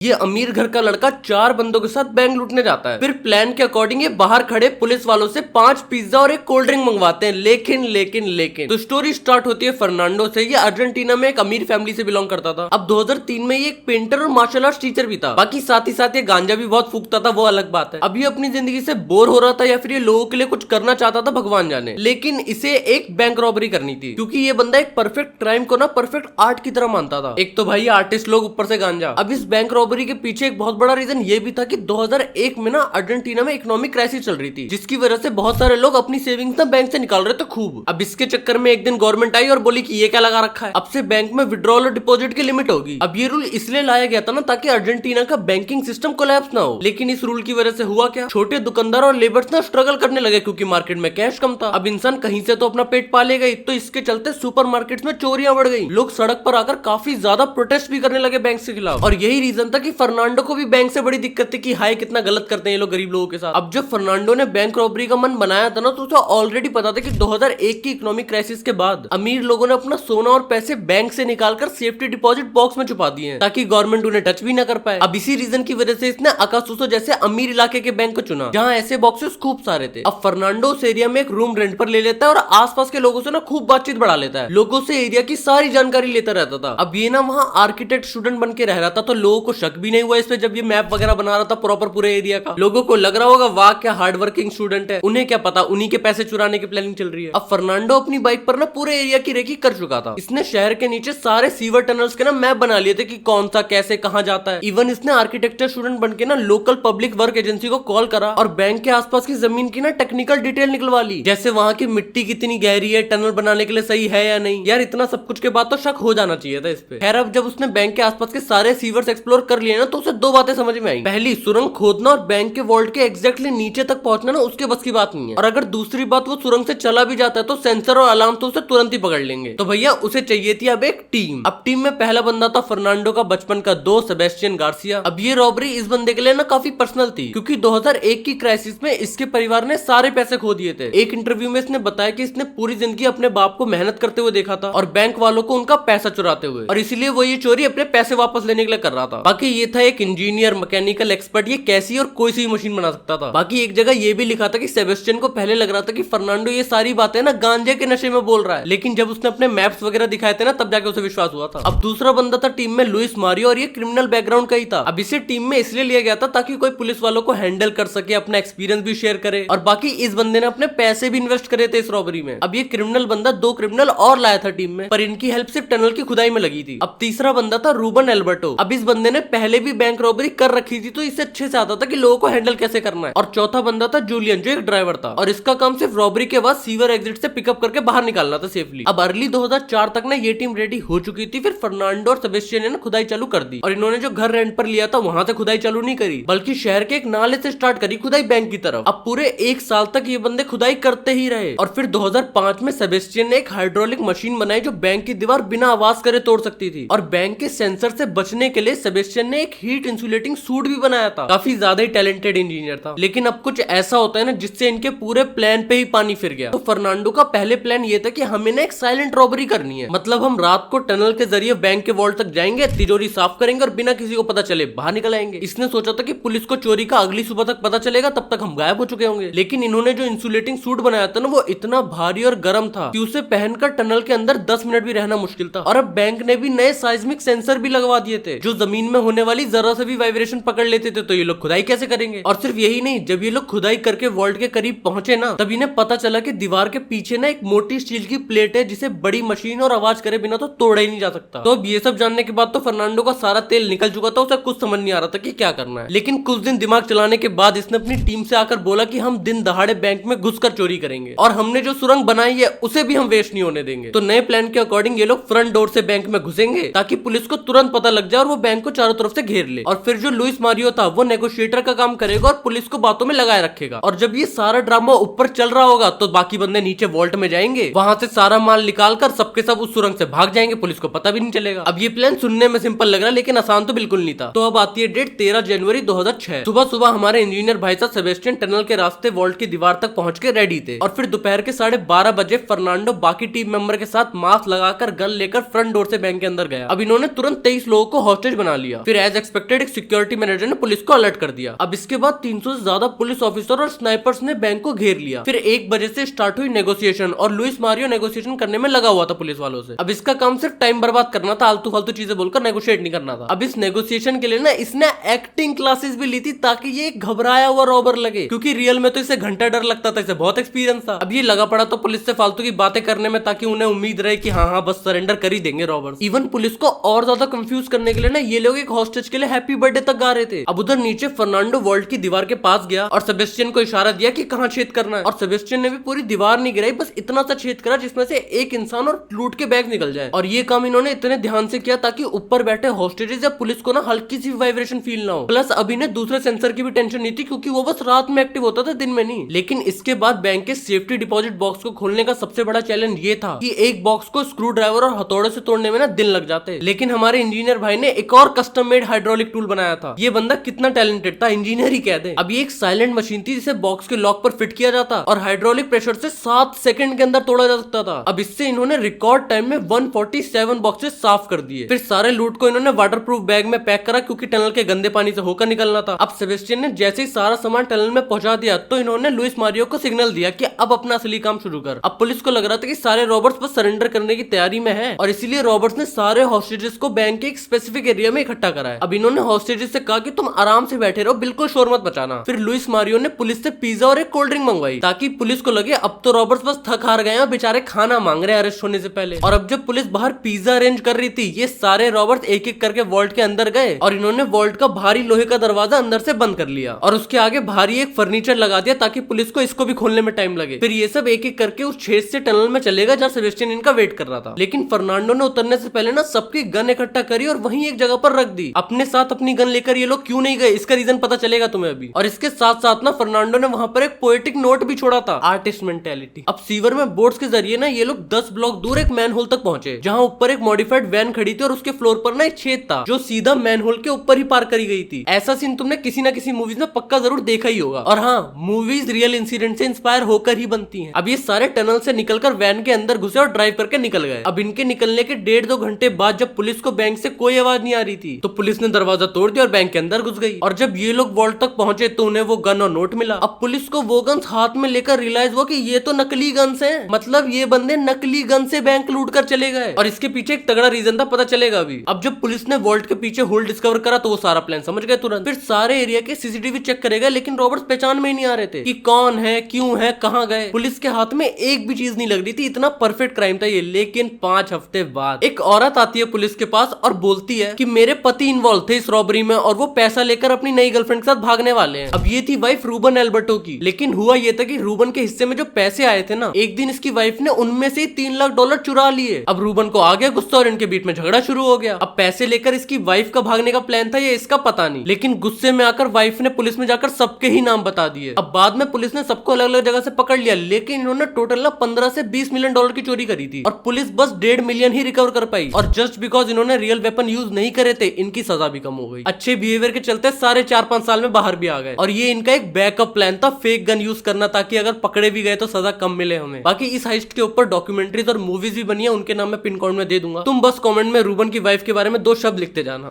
ये अमीर घर का लड़का 4 बंदों के साथ बैंक लूटने जाता है। फिर प्लान के अकॉर्डिंग ये बाहर खड़े पुलिस वालों से 5 पिज्जा और एक कोल्ड ड्रिंक मंगवाते हैं। लेकिन तो स्टोरी स्टार्ट होती है फर्नांडो से। ये अर्जेंटीना में एक अमीर फैमिली से बिलोंग करता था। अब 2003 में ये एक पेंटर और मार्शल आर्ट्स टीचर भी था। बाकी साथ ही साथ ये गांजा भी बहुत फूकता था, वो अलग बात है। अब ये अपनी जिंदगी से बोर हो रहा था या फिर ये लोगों के लिए कुछ करना चाहता था, भगवान जाने। लेकिन इसे एक बैंक रॉबरी करनी थी क्योंकि ये बंदा एक परफेक्ट क्राइम को ना परफेक्ट आर्ट की तरह मानता था। एक तो भाई आर्टिस्ट लोग, ऊपर से गांजा। अब इस बैंक रॉबरी के पीछे एक बहुत बड़ा रीजन ये भी था कि 2001 में ना अर्जेंटीना में इकोनॉमिक क्राइसिस चल रही थी, जिसकी वजह से बहुत सारे लोग अपनी सेविंग्स ना बैंक से निकाल रहे थे खूब। अब इसके चक्कर में एक दिन गवर्नमेंट आई और बोली कि ये क्या लगा रखा है, अब से बैंक में विड्रॉल और डिपॉजिट की लिमिट होगी। अब ये रूल इसलिए लाया गया था ना ताकि अर्जेंटीना का बैंकिंग सिस्टम कोलैप्स ना हो। लेकिन इस रूल की वजह से हुआ क्या, छोटे दुकानदार और लेबर्स ना स्ट्रगल करने लगे क्योंकि मार्केट में कैश कम था। अब इंसान कहीं से तो अपना पेट पालेगा ही, तो इसके चलते सुपरमार्केट्स में चोरियां बढ़ गई। लोग सड़क पर आकर काफी ज्यादा प्रोटेस्ट भी करने लगे बैंक के खिलाफ। और यही रीजन था कि फर्नांडो को भी बैंक से बड़ी दिक्कत थी कि हाय कितना गलत करते हैं ये लोग गरीब लोगों के साथ। अब जब फर्नांडो ने बैंक रॉबरी का मन बनाया था ना, तो उसे ऑलरेडी पता था कि 2001 की इकोनॉमिक क्राइसिस के बाद अमीर लोगों ने अपना सोना और पैसे बैंक से निकालकर सेफ्टी डिपॉजिट बॉक्स में छुपा दिए हैं ताकि गवर्नमेंट उन्हें टच भी ना कर पाए। अब इसी रीजन की वजह से इसने अकासुसो जैसे अमीर इलाके के बैंक को चुना जहां ऐसे बॉक्सेस खूब सारे थे। अब फर्नांडो उस एरिया में एक रूम रेंट पर ले लेता है और आसपास के लोगों से ना खूब बातचीत बढ़ा लेता है। लोगों से एरिया की सारी जानकारी लेता रहता था। अब ये ना वहाँ आर्किटेक्ट स्टूडेंट बन के रह रहा था, तो लोगों को शक भी नहीं हुआ इस पे जब ये मैप वगैरह बना रहा था प्रॉपर पूरे एरिया का। लोगों को लग रहा होगा वाह क्या हार्ड वर्किंग स्टूडेंट है, उन्हें क्या पता उन्हीं के पैसे चुराने की प्लानिंग चल रही है। अब फर्नांडो अपनी बाइक पर ना पूरे एरिया की रेकी कर चुका था। इसने शहर के नीचे सारे सीवर टनल्स के ना मैप बना लिए थे कि कौन सा कैसे कहां जाता है। इवन इसने आर्किटेक्चर स्टूडेंट बनके ना लोकल पब्लिक वर्क एजेंसी को कॉल करा और बैंक के आसपास की जमीन की ना टेक्निकल डिटेल निकलवा ली, जैसे वहां की मिट्टी कितनी गहरी है, टनल बनाने के लिए सही है या नहीं। यार इतना सब कुछ के बाद तो शक हो जाना चाहिए था इस पे। खैर अब जब उसने बैंक के आसपास के सारे सीवर्स एक्सप्लोर कर लिए ना, तो उसे 2 बातें समझ में आई। पहली, सुरंग खोदना और बैंक के वॉल्ट के एग्जैक्टली नीचे तक पहुंचना ना उसके बस की बात नहीं है। और अगर दूसरी बात, वो सुरंग से चला भी जाता है तो सेंसर और अलार्म तो उसे तुरंत ही पकड़ लेंगे। तो भैया उसे चाहिए थी अब एक टीम। अब टीम में पहला बंदा था फर्नांडो का बचपन का दोस्त सेबेस्टियन गार्सिया। अब ये रॉबरी इस बंदे के लिए ना काफी पर्सनल थी क्योंकि 2001 की क्राइसिस में इसके परिवार ने सारे पैसे खो दिए थे। एक इंटरव्यू में इसने बताया कि इसने पूरी जिंदगी अपने बाप को मेहनत करते हुए देखा था और बैंक वालों को उनका पैसा चुराते हुए, और इसलिए वो ये चोरी अपने पैसे वापस लेने के लिए कर रहा था। बाकी ये था एक इंजीनियर मैकेनिकल एक्सपर्ट, ये कैसी और कोई सी मशीन बना सकता था। बाकी एक जगह ये भी लिखा था कि सेबेस्टियन को पहले लग रहा था कि फर्नांडो ये सारी बातें ना गांजे के नशे में बोल रहा है, लेकिन जब उसने अपने मैप्स वगैरह दिखाए थे ना तब जाके उसे विश्वास हुआ था। अब दूसरा बंदा था टीम में लुइस मारियो, और ये क्रिमिनल बैकग्राउंड का ही था। अब इसे टीम में इसलिए लिया गया था ताकि कोई पुलिस वालों को हैंडल कर सके, अपना एक्सपीरियंस भी शेयर करे, और बाकी इस बंदे ने अपने पैसे भी इन्वेस्ट करे थे इस रॉबरी में। अब ये क्रिमिनल बंदा 2 क्रिमिनल और लाया था टीम में, पर इनकी हेल्प सिर्फ टनल की खुदाई में लगी थी। अब तीसरा बंदा था रूबन एल्बर्टो। अब इस बंदे ने पहले भी बैंक रॉबरी कर रखी थी, तो इसे अच्छे से आता था कि लोगों को हैंडल कैसे करना है। और चौथा बंदा था जूलियन, जो एक ड्राइवर था, और इसका काम सिर्फ रॉबरी के बाद सीवर एग्जिट से पिकअप करके बाहर निकालना था सेफली। अब अर्ली 2004 तक ना ये टीम रेडी हो चुकी थी। फिर फर्नांडो और सेबेस्टियन ने ना खुदाई चालू कर दी, और इन्होंने जो घर रेंट पर लिया था वहां से खुदाई चालू नहीं करी, बल्कि शहर के एक नाले से स्टार्ट करी खुदाई बैंक की तरफ। अब पूरे 1 साल तक ये बंदे खुदाई करते ही रहे, और फिर 2005 में सेबेस्टियन ने एक हाइड्रोलिक मशीन बनाई जो बैंक की दीवार बिना आवाज करे तोड़ सकती थी। और बैंक के सेंसर से बचने के लिए सेबेस्टियन ने एक हीट इंसुलेटिंग सूट भी बनाया था। काफी ज्यादा ही टैलेंटेड इंजीनियर था। लेकिन अब कुछ ऐसा होता है ना जिससे इनके पूरे प्लान पे ही पानी फिर गया। तो फर्नांडो का पहले प्लान ये था कि हमें ना एक साइलेंट रॉबरी करनी है, मतलब हम रात को टनल के जरिए बैंक के वॉल्ट तक जाएंगे, तिजोरी साफ करेंगे और बिना किसी को पता चले बाहर निकल आएंगे। इसने सोचा था कि पुलिस को चोरी का अगली सुबह तक पता चलेगा, तब तक हम गायब हो चुके होंगे। लेकिन इन्होंने जो इंसुलेटिंग सूट बनाया था ना, वो इतना भारी और गर्म था कि उसे पहनकर टनल के अंदर 10 मिनट भी रहना मुश्किल था। और अब बैंक ने भी नए साइस्मिक सेंसर भी लगवा दिए थे जो जमीन में होने वाली जरा से भी वाइब्रेशन पकड़ लेते थे। तो ये लोग खुदाई कैसे करेंगे। और सिर्फ यही नहीं, जब ये लोग खुदाई करके वॉल्ट के करीब पहुंचे ना, तब इन्हें पता चला कि दीवार के पीछे ना एक मोटी स्टील की प्लेट है जिसे बड़ी मशीन और आवाज करे बिना तो तोड़ा ही नहीं जा सकता। तो अब ये सब जानने के बाद तो फर्नांडो का सारा तेल निकल चुका था, उसे कुछ समझ नहीं आ रहा था कि क्या करना है। लेकिन कुछ दिन दिमाग चलाने के बाद इसने अपनी टीम से आकर बोला कि हम दिन दहाड़े बैंक में घुसकर चोरी करेंगे, और हमने जो सुरंग बनाई है उसे भी हम वेस्ट नहीं होने देंगे। तो नए प्लान के अकॉर्डिंग ये लोग फ्रंट डोर से बैंक में घुसेंगे ताकि पुलिस को तुरंत पता लग जाए और वो बैंक को चारों तरफ से घेर ले। और फिर जो लुइस मारियो था वो नेगोशिएटर का काम करेगा और पुलिस को बातों में लगाए रखेगा। और जब ये सारा ड्रामा ऊपर चल रहा होगा तो बाकी बंदे नीचे वॉल्ट में जाएंगे, वहां से सारा माल निकाल कर सबके सब उस सुरंग से भाग जाएंगे, पुलिस को पता भी नहीं चलेगा। अब ये प्लान सुनने में सिंपल लग रहा है लेकिन आसान तो बिल्कुल नहीं था। तो अब आती है डेट 13 जनवरी 2006। सुबह सुबह हमारे इंजीनियर भाई साहब सेबेस्टियन टनल के रास्ते वॉल्ट की दीवार तक पहुंच के रेडी थे। और फिर दोपहर के 12:30 बजे फर्नांडो बाकी टीम मेंबर के साथ मास्क लगाकर गन लेकर फ्रंट डोर से बैंक के अंदर गया। अब इन्होंने तुरंत 23 लोगों को हॉस्टेज बना लिया। फिर एज एक्सपेक्टेड एक सिक्योरिटी मैनेजर ने पुलिस को अलर्ट कर दिया। अब इसके बाद 300 से ज्यादा पुलिस ऑफिसर और स्नाइपर्स ने बैंक को घेर लिया। फिर 1 बजे से स्टार्ट हुई नेगोशिएशन और लुइस मारियो नेगोशिएशन करने में लगा हुआ था पुलिस वालों से। अब इसका काम सिर्फ टाइम बर्बाद करना था, आलतू फालतू चीजें बोलकर नेगोशिएट नहीं करना था। अब इस नेगोशिएशन के लिए ना इसने एक्टिंग क्लासेस भी ली थी ताकि ये घबराया हुआ रॉबर लगे, क्योंकि रियल में तो इसे घंटा डर लगता था, इसे बहुत एक्सपीरियंस था। अब ये लगा पड़ा तो पुलिस से फालतू की बातें करने में ताकि उन्हें उम्मीद रहे कि हाँ बस सरेंडर कर ही देंगे रॉबर्स। इवन पुलिस को और ज्यादा कंफ्यूज करने के लिए ना ये लोग एक हॉस्टेज के लिए हैप्पी बर्थडे तक गा रहे थे। अब उधर नीचे फर्नांडो वॉल्ट की दीवार के पास गया और सेबेस्टियन को इशारा दिया कि कहां छेद करना है, और सेबेस्टियन ने भी पूरी दीवार नहीं गिराई, बस इतना सा छेद करा जिसमें से एक इंसान और लूट के बैग निकल जाए। और ये काम इन्होंने इतने ध्यान से किया ताकि ऊपर बैठे हॉस्टेजेस या पुलिस को ना हल्की सी वाइब्रेशन फील ना हो। प्लस अभी ने दूसरे सेंसर की भी टेंशन नहीं थी क्योंकि वो बस रात में एक्टिव होता था, दिन में नहीं। लेकिन इसके बाद बैंक के सेफ्टी डिपॉजिट बॉक्स को खोलने का सबसे बड़ा चैलेंज ये था कि एक बॉक्स को स्क्रू ड्राइवर और हथौड़े से तोड़ने में ना दिन लग जाते। लेकिन हमारे इंजीनियर भाई ने एक और कस्टम मेड हाइड्रोलिक टूल बनाया था। ये बंदा कितना टैलेंटेड था, इंजीनियर ही कह दे। अब ये एक साइलेंट मशीन थी जिसे बॉक्स के लॉक पर फिट किया जाता और हाइड्रोलिक प्रेशर से 7 सेकंड के अंदर तोड़ा जा सकता था। अब इससे इन्होंने रिकॉर्ड टाइम में 147 बॉक्सेस साफ कर दिए। फिर सारे लूट को इन्होंने वाटरप्रूफ बैग में पैक करा क्योंकि टनल के गंदे पानी से होकर निकलना था। अब सेबेस्टियन ने जैसे ही सारा सामान टनल में पहुंचा दिया तो इन्होंने लुइस मारियो को सिग्नल दिया कि अब अपना असली काम शुरू कर। अब पुलिस को लग रहा था कि सारे रॉबर्ट्स बस सरेंडर करने की तैयारी में है और इसीलिए रॉबर्ट्स ने सारे हॉस्टेजेस को बैंक के एक स्पेसिफिक एरिया में इकट्ठा करा है। अब इन्होंने हॉस्टेजेस से कहा कि तुम आराम से बैठे रहो, बिल्कुल शोर मत मचाना। फिर लुइस मारियो ने पुलिस से पिज्जा और एक कोल्ड ड्रिंक मंगवाई ताकि पुलिस को लगे अब तो रॉबर्ट्स बस थक हार गए और बेचारे खाना मांग रहे हैं अरेस्ट होने से पहले। और अब जब पुलिस बाहर पिज्जा अरेंज कर रही थी ये सारे रॉबर्ट्स एक एक करके वॉल्ट के अंदर गए और इन्होंने वॉल्ट का भारी लोहे का दरवाजा अंदर से बंद कर लिया और उसके आगे भारी एक फर्नीचर लगा दिया ताकि पुलिस को इसको भी खोलने में टाइम लगे। फिर ये सब एक एक करके उस छेद से टनल में चलेगा जहाँ सेबेस्टियन इनका वेट कर रहा था। लेकिन फर्नांडो ने उतरने से पहले ना सबकी गन इकट्ठा करी और वहीं एक जगह पर रख दी। अपने साथ अपनी गन लेकर ये लोग क्यों नहीं गए इसका रीजन पता चलेगा तुम्हें अभी। और इसके साथ साथ ना फर्नांडो ने वहां पर एक पोएटिक नोट भी छोड़ा था, आर्टिस्ट मेंटेलिटी। अब सीवर में बोट्स के जरिए ना ये लोग 10 ब्लॉक दूर एक मैन होल तक पहुंचे जहां ऊपर एक मॉडिफाइड वैन खड़ी थी और उसके फ्लोर पर ना एक छेद था जो सीधा मैन होल के ऊपर ही पार करी गई थी। ऐसा सीन तुमने किसी ना किसी मूवीज में पक्का जरूर देखा ही होगा। और हाँ, मूवीज रियल इंसिडेंट से इंस्पायर होकर ही बनती हैं। अब ये सारे टनल से निकलकर वैन के अंदर घुसे और ड्राइव करके निकल गए। अब इनके निकलने के 1.5-2 घंटे बाद जब पुलिस को बैंक से कोई आवाज नहीं आ रही थी तो पुलिस ने दरवाजा तोड़ दिया और बैंक के अंदर घुस गई। और जब ये लोग वॉल्ट तक पहुंचे तो उन्हें वो गन और नोट मिला। अब पुलिस को वो गन्स हाथ में लेकर रियलाइज हुआ कि ये तो नकली गन्स हैं, मतलब ये बंदे नकली गन से बैंक लूट कर चले गए। और इसके पीछे एक तगड़ा रीजन था, पता चलेगा अभी। अब जब पुलिस ने वॉल्ट के पीछे होल डिस्कवर करा तो वो सारा प्लान समझ गए तुरंत। फिर सारे एरिया के सीसीटीवी चेक करेगा लेकिन रॉबर्ट्स पहचान में ही नहीं आ रहे थे कि कौन है, क्यों है, कहां गए। पुलिस के हाथ में एक भी चीज नहीं लग रही थी, इतना परफेक्ट क्राइम था ये। लेकिन 5 हफ्ते बाद एक औरत आती है पुलिस के पास और बोलती है कि मेरे पति इन्वॉल्व थे इस रॉबरी में और वो पैसा लेकर अपनी नई गर्लफ्रेंड के साथ भागने वाले हैं। अब ये थी वाइफ रूबन एल्बर्टो की। लेकिन हुआ ये था कि रूबन के हिस्से में जो पैसे आए थे ना, एक दिन इसकी वाइफ ने उनमें से $3 लाख चुरा लिए। अब रूबन को आ गया गुस्सा और इनके बीच में झगड़ा शुरू हो गया। अब पैसे लेकर इसकी वाइफ का भागने का प्लान था ये इसका पता नहीं, लेकिन गुस्से में आकर वाइफ ने पुलिस में जाकर सबके ही नाम बता दिए। अब बाद में पुलिस ने सबको अलग अलग जगह से पकड़ लिया लेकिन इन्होंने टोटल ना 15 से $20 मिलियन की चोरी करी थी और पुलिस बस $1.5 मिलियन ही रिकवर कर पाई। और जस्ट बिकॉज इन्होंने रियल वेपन यूज नहीं करे थे इनकी सजा भी कम हो गई। अच्छे बिहेवियर के चलते सारे 4-5 साल में बाहर भी आ गए। और ये इनका एक बैकअप प्लान था फेक गन यूज करना ताकि अगर पकड़े भी गए तो सजा कम मिले हमें। बाकी इस हाइस्ट के ऊपर डॉक्यूमेंट्रीज और मूवीज भी बनी है, उनके नाम मैं पिन कोड में दे दूंगा। तुम बस कमेंट में रूबन की वाइफ के बारे में 2 शब्द लिखते जाना।